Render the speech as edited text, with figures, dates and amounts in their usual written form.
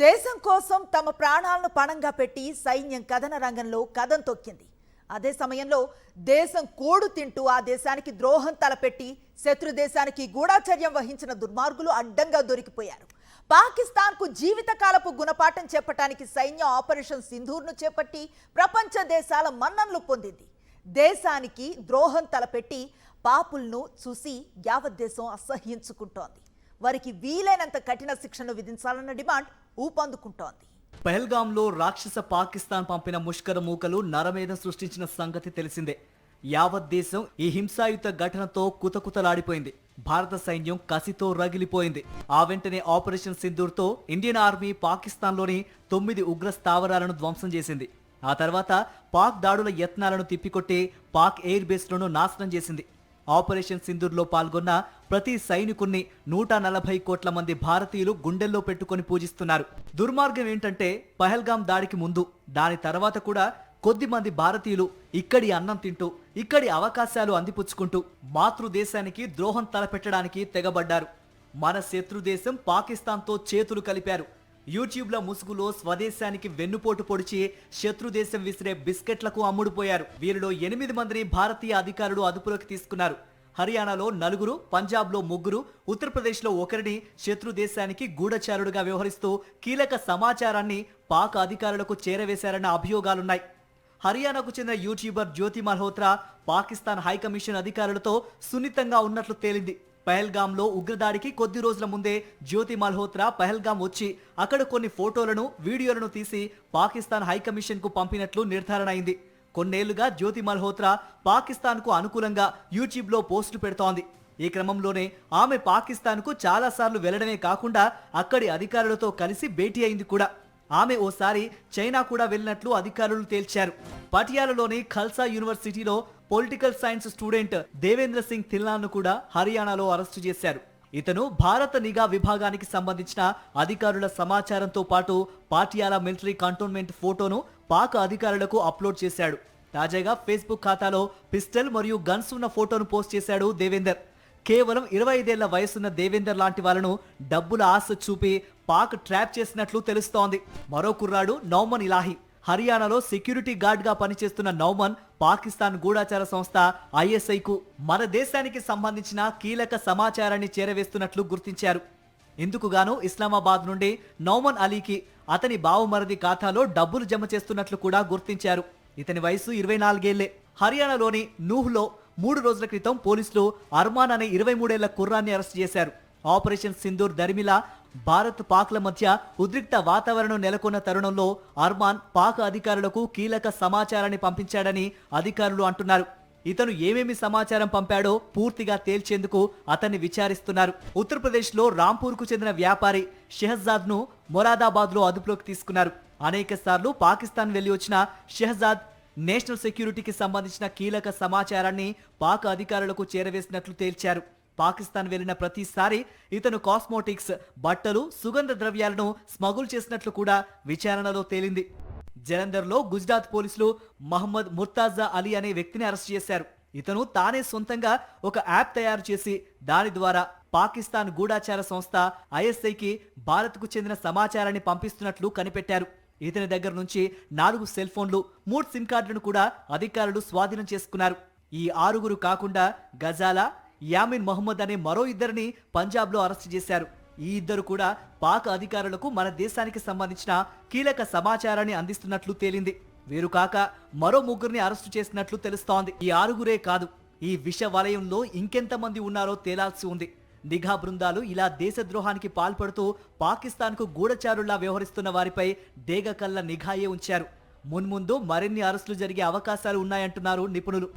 దేశం కోసం తమ ప్రాణాలను పణంగా పెట్టి సైన్యం కథన రంగంలో కదం తొక్కింది. అదే సమయంలో దేశం కోడు తింటూ ఆ దేశానికి ద్రోహం తలపెట్టి శత్రు దేశానికి గూఢాచర్యం వహించిన దుర్మార్గులు అడ్డంగా దొరికిపోయారు. పాకిస్తాన్కు జీవితకాలపు గుణపాఠం చెప్పటానికి సైన్యం ఆపరేషన్ సింధూర్ను చేపట్టి ప్రపంచ దేశాల మన్ననలు పొందింది. దేశానికి ద్రోహం తలపెట్టి పాపులను చూసి యావత్ దేశం అసహ్యించుకుంటోంది. వారికి వీలైనంత కఠిన శిక్షను విధించాలన్న డిమాండ్ ఊపందుకుంటోంది. పహల్గాంలో రాక్షస పాకిస్తాన్ పంపిన ముష్కర మూకలు నరమేధం సృష్టించిన సంగతి తెలిసిందే. యావత్ దేశం ఈ హింసాయుత ఘటనతో కుతకుతలాడిపోయింది. భారత సైన్యం కసితో రగిలిపోయింది. ఆ వెంటనే ఆపరేషన్ సింధూర్తో ఇండియన్ ఆర్మీ పాకిస్తాన్లోని 9 ఉగ్ర స్థావరాలను ధ్వంసం చేసింది. ఆ తర్వాత పాక్ దాడుల యత్నాలను తిప్పికొట్టి పాక్ ఎయిర్ బేస్లను నాశనం చేసింది. ఆపరేషన్ సింధూర్లో పాల్గొన్న ప్రతి సైనికుణ్ణి 140 కోట్ల మంది భారతీయులు గుండెల్లో పెట్టుకొని పూజిస్తున్నారు. దుర్మార్గం ఏంటంటే పహల్గాం దాడికి ముందు, దాని తర్వాత కూడా కొద్ది మంది భారతీయులు ఇక్కడి అన్నం తింటూ, ఇక్కడి అవకాశాలు అందిపుచ్చుకుంటూ మాతృదేశానికి ద్రోహం తలపెట్టడానికి తెగబడ్డారు. మన శత్రు దేశం పాకిస్తాన్తో చేతులు కలిపారు. యూట్యూబ్ల ముసుగులో స్వదేశానికి వెన్నుపోటు పొడిచి శత్రుదేశం విసిరే బిస్కెట్లకు అమ్ముడుపోయారు. వీరిలో 8 మందిని భారతీయ అధికారులు అదుపులోకి తీసుకున్నారు. హర్యానాలో 4, పంజాబ్లో 3, ఉత్తరప్రదేశ్లో 1ని శత్రు దేశానికి గూఢచారుడుగా వ్యవహరిస్తూ కీలక సమాచారాన్ని పాక్ అధికారులకు చేరవేశారన్న అభియోగాలున్నాయి. హర్యానాకు చెందిన యూట్యూబర్ జ్యోతి మల్హోత్రా పాకిస్తాన్ హైకమిషన్ అధికారులతో సున్నితంగా ఉన్నట్లు తేలింది. పహల్గాంలో ఉగ్రదాడికి కొద్ది రోజుల ముందే జ్యోతి మల్హోత్రా పహల్గాం వచ్చి అక్కడ కొన్ని ఫోటోలను, వీడియోలను తీసి పాకిస్తాన్ హైకమిషన్ కు పంపినట్లు నిర్ధారణ అయింది. కొన్నేళ్లుగా జ్యోతి మల్హోత్రా పాకిస్తాన్ కు అనుకూలంగా యూట్యూబ్ లో పోస్టులు పెడుతోంది. ఈ క్రమంలోనే ఆమె పాకిస్తాన్ కు చాలా సార్లు వెళ్లడమే కాకుండా అక్కడి అధికారులతో కలిసి భేటీ అయింది కూడా. ఆమె ఓసారి చైనా కూడా వెళ్ళినట్లు అధికారులు తేల్చారు. పటియాలలోని ఖల్సా యూనివర్సిటీలో political science student Devendra Singh థిల్లాన్ను కూడా హర్యానాలో అరెస్టు చేశారు. ఇతను భారత నిఘా విభాగానికి సంబంధించిన అధికారుల సమాచారంతో పాటు పాటియాలా మిలిటరీ కంటోన్మెంట్ ఫోటోను పాక్ అధికారులకు అప్లోడ్ చేశాడు. తాజాగా ఫేస్బుక్ ఖాతాలో పిస్టల్ మరియు గన్స్ ఉన్న ఫోటోను పోస్ట్ చేశాడు దేవేందర్. కేవలం 25 ఏళ్ల వయసున్న దేవేందర్ లాంటి వాళ్ళను డబ్బుల ఆశ చూపి పాక్ ట్రాప్ చేసినట్లు తెలుస్తోంది. మరో కుర్రాడు నౌమన్ ఇలాహి. హర్యానాలో సెక్యూరిటీ గార్డ్ గా పనిచేస్తున్న నౌమన్ పాకిస్తాన్ గూఢాచార సంస్థ ఐఎస్ఐకు మన దేశానికి సంబంధించిన కీలక సమాచారాన్ని చేరవేస్తున్నట్లు గుర్తించారు. ఇందుకుగాను ఇస్లామాబాద్ నుండి నౌమన్ అలీకి అతని బావమరిది ఖాతాలో డబ్బులు జమ చేస్తున్నట్లు కూడా గుర్తించారు. ఇతని వయసు 24 ఏళ్లే. హర్యానాలోని నూహ్లో 3 రోజుల క్రితం పోలీసులు అర్మాన్ అనే 23 ఏళ్ల కుర్రాన్ని అరెస్ట్ చేశారు. ఆపరేషన్ సింధూర్ దరిమిలా భారత్ పాక్ల మధ్య ఉద్రిక్త వాతావరణం నెలకొన్న తరుణంలో అర్మాన్ పాక్ అధికారులకు కీలక సమాచారాన్ని పంపించాడని అధికారులు అంటున్నారు. ఇతను ఏమేమి సమాచారం పంపాడో పూర్తిగా తేల్చేందుకు అతన్ని విచారిస్తున్నారు. ఉత్తరప్రదేశ్లో రాంపూర్కు చెందిన వ్యాపారి షెహజాద్ ను మొరాదాబాద్ లో అదుపులోకి తీసుకున్నారు. అనేక సార్లు పాకిస్తాన్ వెళ్లి వచ్చిన షెహజాద్ నేషనల్ సెక్యూరిటీకి సంబంధించిన కీలక సమాచారాన్ని పాక్ అధికారులకు చేరవేసినట్లు తేల్చారు. పాకిస్తాన్ వెళ్లిన ప్రతిసారి ఇతను కాస్మోటిక్స్, బట్టలు, సుగంధ ద్రవ్యాలను స్మగుల్ చేసినట్లు కూడా విచారణలో తేలింది. జలంధర్లో గుజరాత్ పోలీసులు మహమ్మద్ ముర్తాజా అలీ అనే వ్యక్తిని అరెస్ట్ చేశారు. ఇతను తానే సొంతంగా ఒక యాప్ తయారు చేసి దాని ద్వారా పాకిస్తాన్ గూఢాచార సంస్థ ఐఎస్ఐకి భారత్కు చెందిన సమాచారాన్ని పంపిస్తున్నట్లు కనిపెట్టారు. ఇతని దగ్గర నుంచి 4 సెల్ ఫోన్లు, 3 సిమ్ కార్డులను కూడా అధికారులు స్వాధీనం చేసుకున్నారు. ఈ 6 కాకుండా గజాలా, యామిన్ మహమ్మద్ అనే మరో 2ని పంజాబ్లో అరెస్టు చేశారు. ఈ 2 కూడా పాక్ అధికారులకు మన దేశానికి సంబంధించిన కీలక సమాచారాన్ని అందిస్తున్నట్లు తేలింది. వీరు కాక మరో 3ని అరెస్టు చేసినట్లు తెలుస్తోంది. ఈ 6 కాదు, ఈ విష వలయంలో ఇంకెంతమంది ఉన్నారో తేలాల్సి ఉంది. నిఘా బృందాలు ఇలా దేశద్రోహానికి పాల్పడుతూ పాకిస్తాన్కు గూఢచారుల్లా వ్యవహరిస్తున్న వారిపై డేగ కళ్ళ నిఘాయే ఉంచారు. మున్ముందు మరిన్ని అరెస్టులు జరిగే అవకాశాలు ఉన్నాయంటున్నారు నిపుణులు.